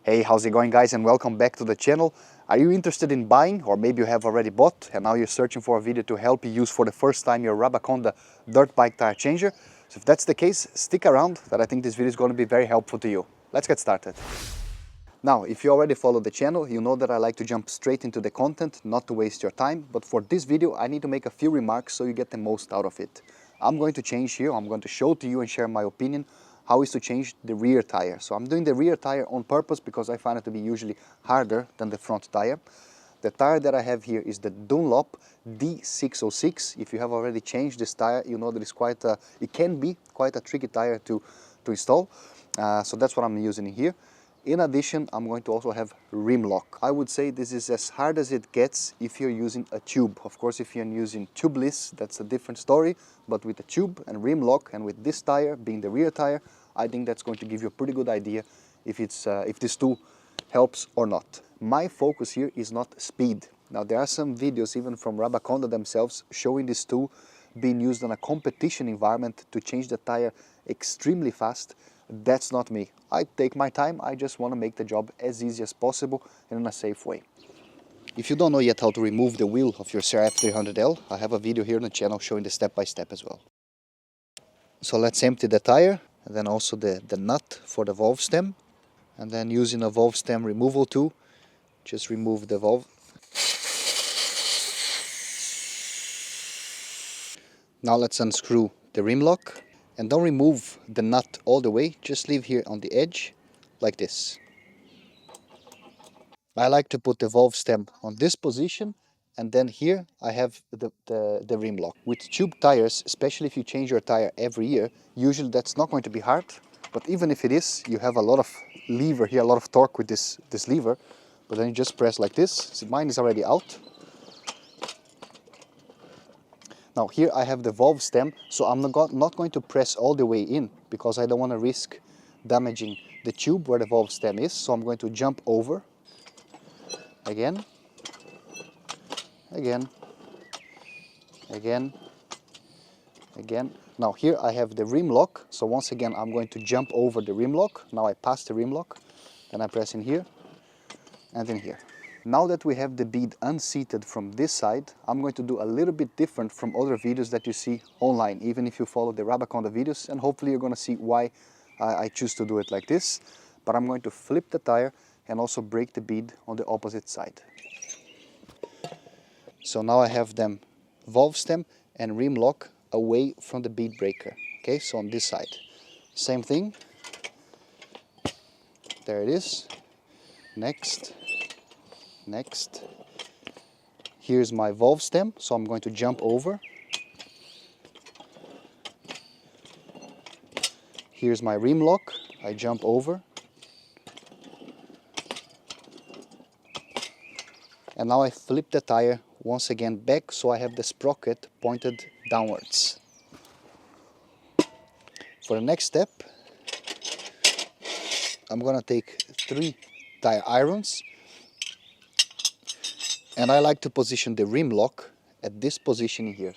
Hey, how's it going, guys, and welcome back to the channel. Are you interested in buying, or maybe you have already bought and now you're searching for a video to help you use for the first time your Rabaconda Dirt Bike Tire changer? So if that's the case, stick around, that I think this video is going to be very helpful to you. Let's get started. Now, if you already follow the channel, you know that I like to jump straight into the content, not to waste your time. But for this video, I need to make a few remarks so you get the most out of it. I'm going to change here, I'm going to show to you and share my opinion how is to change the rear tire. So I'm doing the rear tire on purpose because I find it to be usually harder than the front tire. The tire that I have here is the Dunlop D606. If you have already changed this tire, you know that it can be quite a tricky tire to install. So that's what I'm using here. In addition, I'm going to also have rim lock. I would say this is as hard as it gets if you're using a tube. Of course, if you're using tubeless, that's a different story. But with a tube and rim lock, and with this tire being the rear tire, I think that's going to give you a pretty good idea if this tool helps or not. My focus here is not speed. Now, there are some videos even from Rabaconda themselves showing this tool being used in a competition environment to change the tire extremely fast. That's not me. I take my time, I just want to make the job as easy as possible and in a safe way. If you don't know yet how to remove the wheel of your CRF 300L, I have a video here on the channel showing the step-by-step as well. So let's empty the tire, and then also the nut for the valve stem, and then using a valve stem removal tool, just remove the valve. Now let's unscrew the rim lock. And don't remove the nut all the way, just leave here on the edge, like this. I like to put the valve stem on this position, and then here I have the rim lock. With tube tires, especially if you change your tire every year, usually that's not going to be hard, but even if it is, you have a lot of lever here, a lot of torque with this lever, but then you just press like this. See, mine is already out. Now here I have the valve stem, so I'm not going to press all the way in because I don't want to risk damaging the tube where the valve stem is. So I'm going to jump over, again, again, again, again. Now here I have the rim lock, so once again I'm going to jump over the rim lock. Now I pass the rim lock, then I press in here and then here. Now that we have the bead unseated from this side, I'm going to do a little bit different from other videos that you see online, even if you follow the Rabaconda videos, and hopefully you're going to see why I choose to do it like this. But I'm going to flip the tire and also break the bead on the opposite side. So now I have them valve stem and rim lock away from the bead breaker. Okay, so on this side. Same thing. There it is. Next. Next, here's my valve stem, so I'm going to jump over. Here's my rim lock, I jump over. And now I flip the tire once again back, so I have the sprocket pointed downwards. For the next step, I'm gonna take 3 tire irons. And I like to position the rim lock at this position here.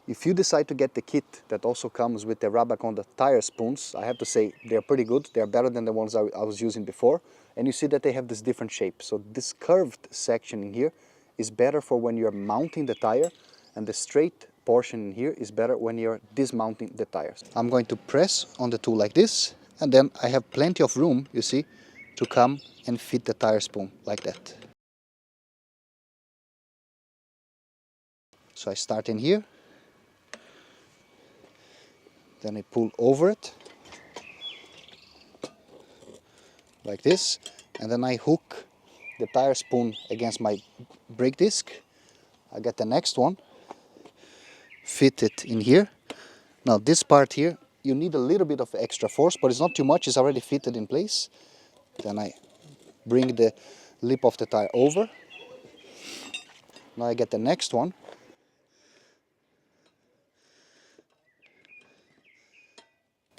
If you decide to get the kit that also comes with the Rabaconda tire spoons, I have to say they're pretty good. They're better than the ones I was using before. And you see that they have this different shape. So this curved section in here is better for when you're mounting the tire, and the straight portion in here is better when you're dismounting the tires. I'm going to press on the tool like this, and then I have plenty of room, you see, to come and fit the tire spoon like that. So I start in here, then I pull over it, like this, and then I hook the tire spoon against my brake disc. I get the next one, fit it in here. Now this part here, you need a little bit of extra force, but it's not too much, it's already fitted in place. Then I bring the lip of the tire over. Now I get the next one.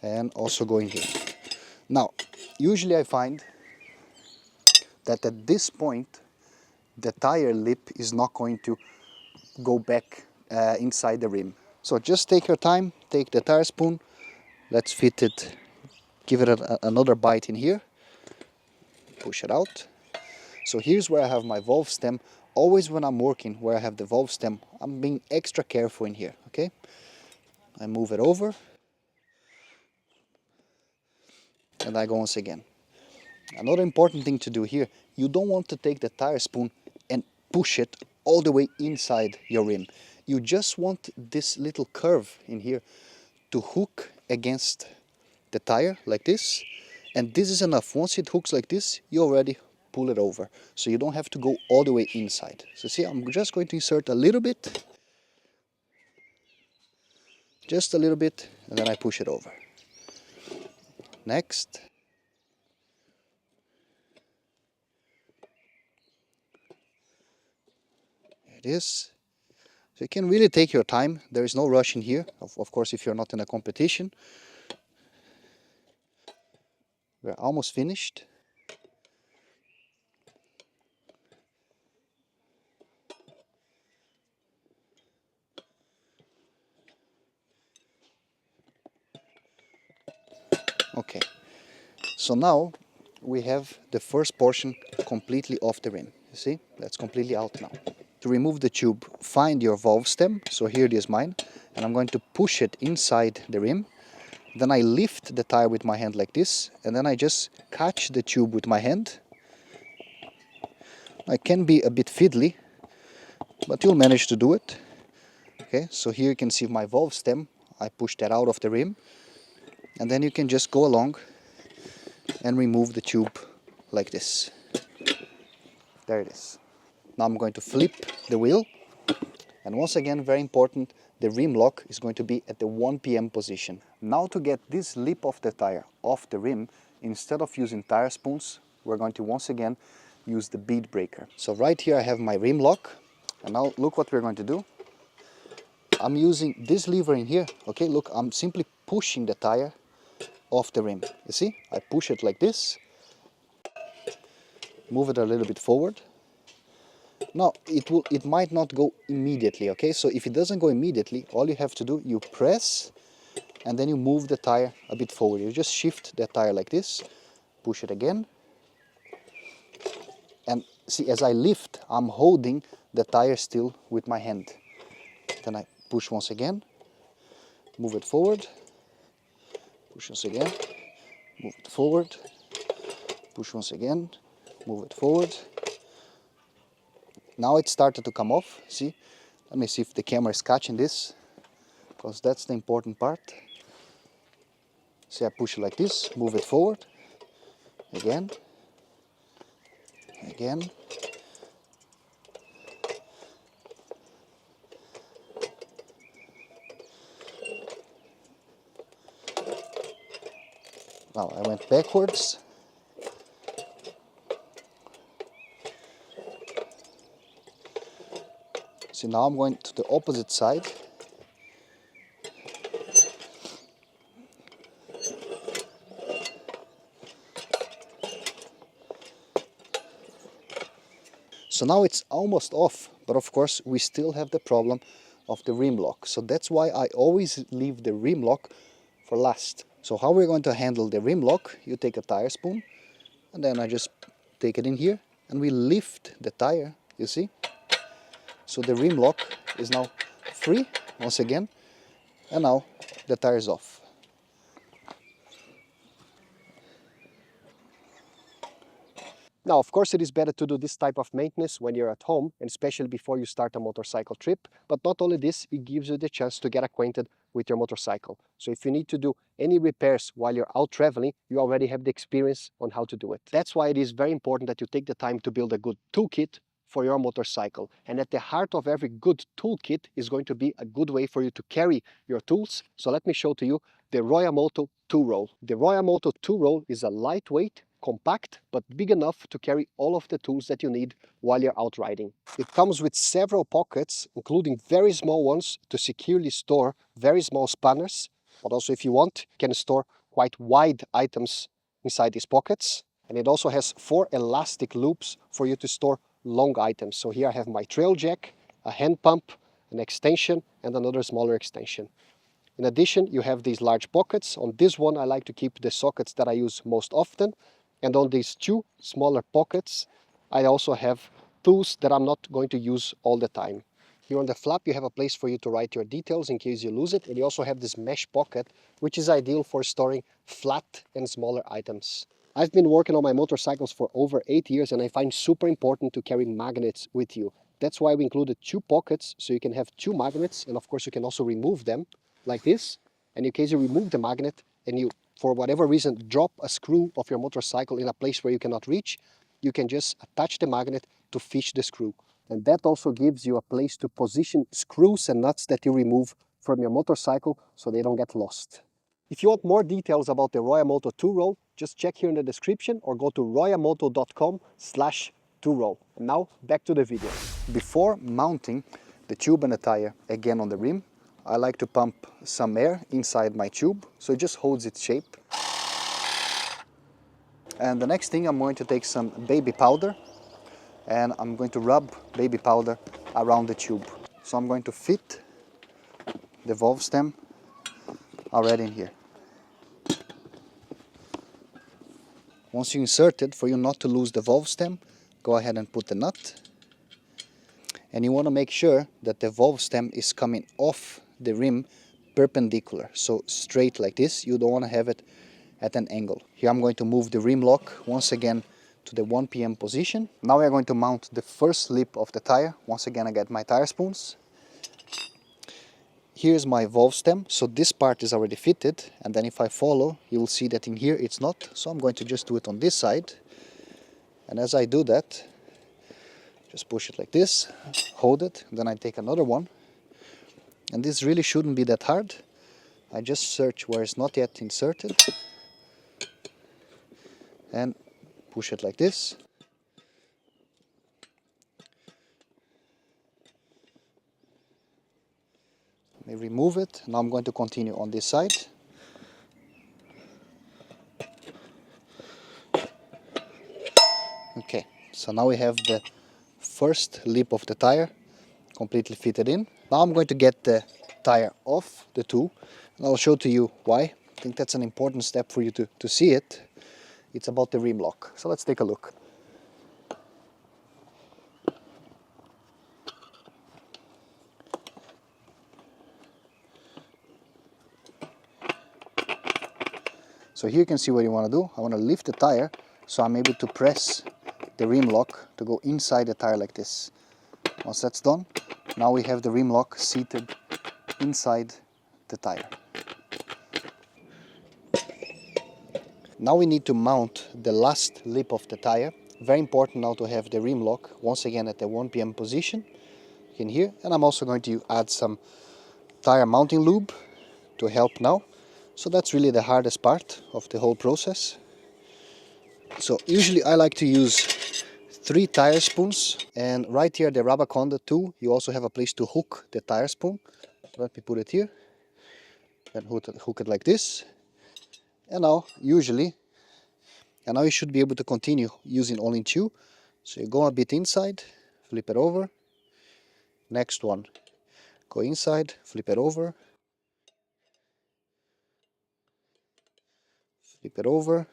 And also going here. Now, usually I find that at this point, the tire lip is not going to go back inside the rim. So just take your time, take the tire spoon, let's fit it, give it another bite in here, push it out. So here's where I have my valve stem. Always when I'm working where I have the valve stem, I'm being extra careful in here, okay? I move it over, and I go once again. Another important thing to do here, you don't want to take the tire spoon and push it all the way inside your rim. You just want this little curve in here to hook against the tire like this, and this is enough. Once it hooks like this, you already pull it over, so you don't have to go all the way inside. So see, I'm just going to insert a little bit, just a little bit, and then I push it over. Next. There it is. So you can really take your time. There is no rush in here, of course, if you're not in a competition. We're almost finished. Okay, so now we have the first portion completely off the rim. You see, that's completely out now. To remove the tube, find your valve stem. So here it is mine, and I'm going to push it inside the rim. Then I lift the tire with my hand like this, and then I just catch the tube with my hand. I can be a bit fiddly, but you'll manage to do it. Okay, so here you can see my valve stem. I push that out of the rim, and then you can just go along and remove the tube like this. There it is. Now I'm going to flip the wheel, and once again, very important, the rim lock is going to be at the 1 p.m. position. Now to get this lip of the tire off the rim, instead of using tire spoons, we're going to once again use the bead breaker. So right here I have my rim lock, and now look what we're going to do. I'm using this lever in here, okay, look, I'm simply pushing the tire off the rim. You see, I push it like this, move it a little bit forward. Now it might not go immediately, okay, so if it doesn't go immediately, all you have to do, you press and then you move the tire a bit forward. You just shift the tire like this, push it again, and see, as I lift, I'm holding the tire still with my hand. Then I push once again, move it forward, push once again, move it forward, push once again, move it forward. Now it started to come off, see? Let me see if the camera is catching this, because that's the important part. See, I push it like this, move it forward, again, again. Now I went backwards. See, now I'm going to the opposite side. So now it's almost off, but of course we still have the problem of the rim lock. So that's why I always leave the rim lock for last. So how we're going to handle the rim lock, you take a tire spoon, and then I just take it in here, and we lift the tire, you see? So the rim lock is now free, once again, and now the tire is off. Now, of course, it is better to do this type of maintenance when you're at home, and especially before you start a motorcycle trip. But not only this, it gives you the chance to get acquainted with your motorcycle. So if you need to do any repairs while you're out traveling, you already have the experience on how to do it. That's why it is very important that you take the time to build a good toolkit for your motorcycle. And at the heart of every good toolkit is going to be a good way for you to carry your tools. So let me show to you the Roia Moto 2-roll. The Roia Moto 2-roll is a lightweight, compact, but big enough to carry all of the tools that you need while you're out riding. It comes with several pockets, including very small ones to securely store very small spanners, but also if you want, you can store quite wide items inside these pockets. And it also has 4 elastic loops for you to store long items. So here I have my trail jack, a hand pump, an extension, and another smaller extension. In addition, you have these large pockets. On this one, I like to keep the sockets that I use most often. And on these two smaller pockets, I also have tools that I'm not going to use all the time. Here on the flap, you have a place for you to write your details in case you lose it. And you also have this mesh pocket, which is ideal for storing flat and smaller items. I've been working on my motorcycles for over 8 years, and I find super important to carry magnets with you. That's why we included two pockets, so you can have two magnets, and of course you can also remove them like this. And in case you remove the magnet and you, for whatever reason, drop a screw of your motorcycle in a place where you cannot reach, you can just attach the magnet to fish the screw. And that also gives you a place to position screws and nuts that you remove from your motorcycle so they don't get lost. If you want more details about the Roia Moto 2-roll, just check here in the description or go to royamoto.com/2roll. And now back to the video. Before mounting the tube and the tire again on the rim, I like to pump some air inside my tube so it just holds its shape. And the next thing, I'm going to take some baby powder and I'm going to rub baby powder around the tube. So I'm going to fit the valve stem already in here. Once you insert it, for you not to lose the valve stem, go ahead and put the nut. And you want to make sure that the valve stem is coming off the rim perpendicular, so straight like this. You don't want to have it at an angle. Here I'm going to move the rim lock once again to the 1 p.m. position. Now we are going to mount the first lip of the tire. Once again I get my tire spoons. Here's my valve stem, so this part is already fitted, and then if I follow you will see that in here it's not, so I'm going to just do it on this side. And as I do that, just push it like this, hold it, then I take another one. And this really shouldn't be that hard. I just search where it's not yet inserted and push it like this. Let me remove it. Now I'm going to continue on this side. Okay, so now we have the first lip of the tire completely fitted in. Now I'm going to get the tire off the tool and I'll show to you why. I think that's an important step for you to see it. It's about the rim lock. So let's take a look. So here you can see what you want to do. I want to lift the tire so I'm able to press the rim lock to go inside the tire like this. Once that's done, now we have the rim lock seated inside the tire. Now we need to mount the last lip of the tire. Very important now to have the rim lock once again at the 1 p.m. position in here. And I'm also going to add some tire mounting lube to help now. So that's really the hardest part of the whole process. So usually I like to use 3 tire spoons, and right here the Rabaconda 2, you also have a place to hook the tire spoon. So let me put it here and hook it like this. And now you should be able to continue using only 2. So you go a bit inside, flip it over. Next one, go inside, flip it over, flip it over,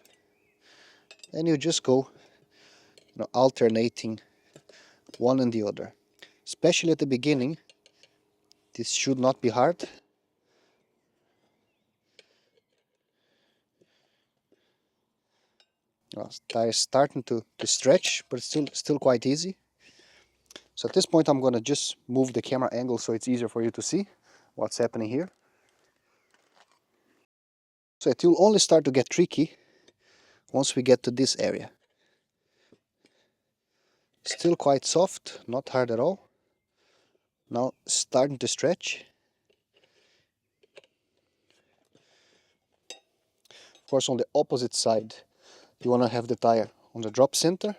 and you just go alternating one and the other. Especially at the beginning, this should not be hard. Well, tire is starting to stretch, but it's still quite easy. So at this point I'm going to just move the camera angle so it's easier for you to see what's happening here. So it will only start to get tricky once we get to this area. Still quite soft, not hard at all. Now starting to stretch. Of course, on the opposite side you want to have the tire on the drop center.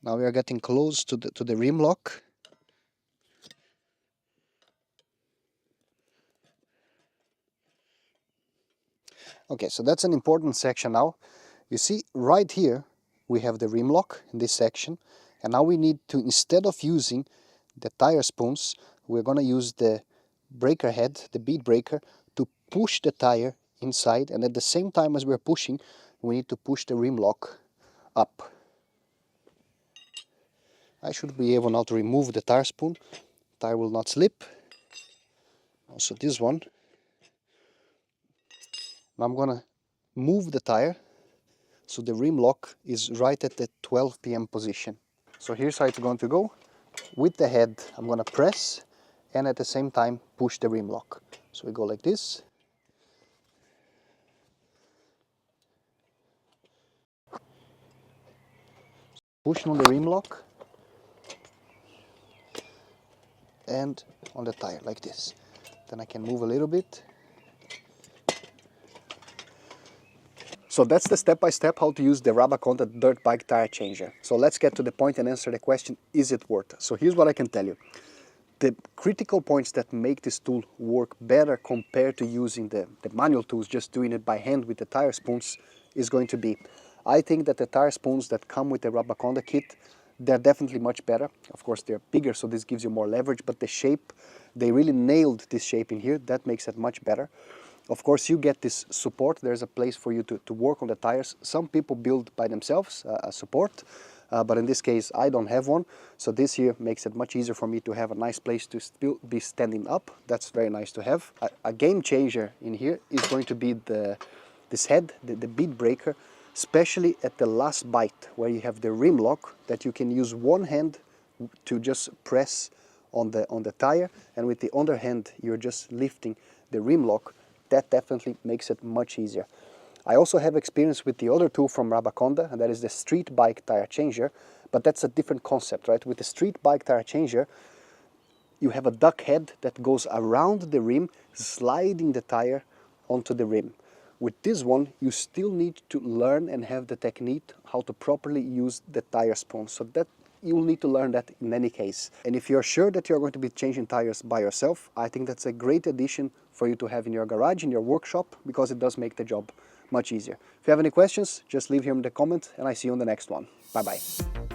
Now we are getting close to the rim lock. Okay, so that's an important section now. You see, right here we have the rim lock in this section, and now we need to, instead of using the tire spoons, we're going to use the breaker head, the bead breaker, to push the tire inside, and at the same time as we're pushing, we need to push the rim lock up. I should be able now to remove the tire spoon. Tire will not slip. Also this one. Now I'm gonna move the tire so the rim lock is right at the 12 p.m. position. So here's how it's going to go. With the head I'm gonna press and at the same time push the rim lock. So we go like this. Pushing on the rim lock and on the tire like this. Then I can move a little bit. So that's the step-by-step how to use the Rabaconda Dirt Bike Tyre changer. So let's get to the point and answer the question, is it worth it? So here's what I can tell you. The critical points that make this tool work better compared to using the manual tools, just doing it by hand with the tire spoons, is going to be, I think that the tire spoons that come with the Rabaconda kit, they're definitely much better. Of course they're bigger, so this gives you more leverage, but the shape, they really nailed this shape in here. That makes it much better. Of course, you get this support. There's a place for you to work on the tires. Some people build by themselves a support, but in this case, I don't have one. So this here makes it much easier for me to have a nice place to still be standing up. That's very nice to have. A game changer in here is going to be this head, the bead breaker, especially at the last bite where you have the rim lock that you can use one hand to just press on the tire, and with the other hand you're just lifting the rim lock. That definitely makes it much easier. I also have experience with the other tool from Rabaconda, and that is the street bike tire changer, but that's a different concept, right? With the street bike tire changer, you have a duck head that goes around the rim, sliding the tire onto the rim. With this one, you still need to learn and have the technique how to properly use the tire spoon. So that you'll need to learn that in any case. And if you're sure that you're going to be changing tires by yourself, I think that's a great addition for you to have in your garage, in your workshop, because it does make the job much easier. If you have any questions, just leave here in the comment, and I see you on the next one. Bye-bye.